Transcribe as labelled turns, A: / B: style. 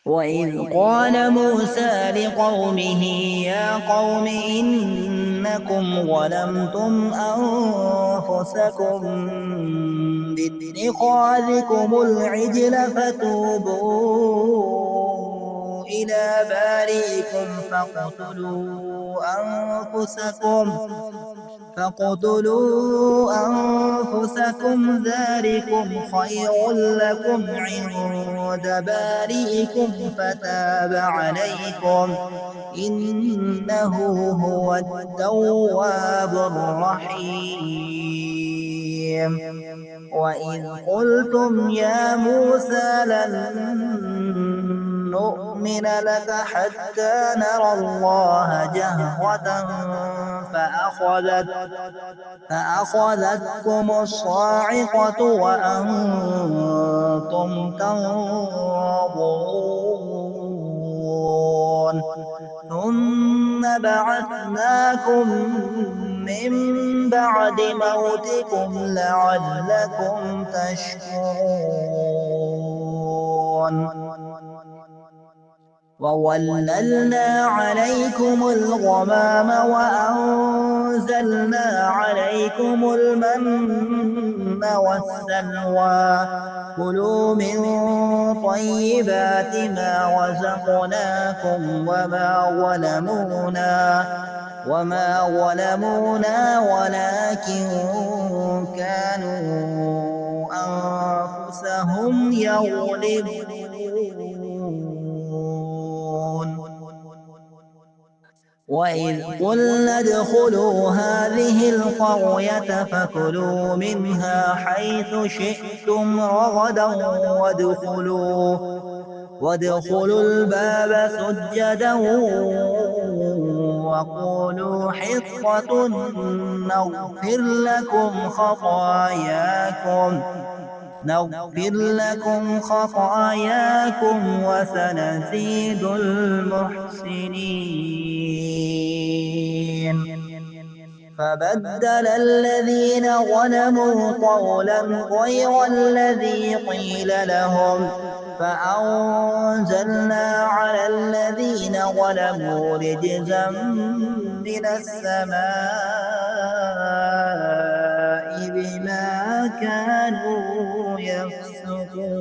A: وإذ قال موسى لقومه يا قوم إنكم ظلمتم أنفسكم باتخاذكم العجل فتوبوا إلى بارئكم فاقتلوا أنفسكم ذلكم خير لكم عند بارئكم فتاب عليكم إنه هو التواب الرحيم. وإذ قلتم يا موسى لن نؤمن لك حتى نرى الله جهرة فأخذتكم الصاعقة وأنتم تنظرون ثم بعثناكم من بعد موتكم لعلكم تشكرون وظللنا عليكم الغمام وأنزلنا عليكم المن والسلوى كلوا من طيبات ما رزقناكم وما ظلمونا ولكن كانوا أنفسهم يظلمون. وإذ قلنا ادخلوا هذه القرية فكلوا منها حيث شئتم رغدا وادخلوا الباب سجدا وقولوا حطة نغفر لكم خطاياكم وسنزيد المحسنين. فبدل الذين ظلموا قولا غير الذي قيل لهم فأنزلنا على الذين ظلموا رجزا من السماء بما كانوا يفسقون.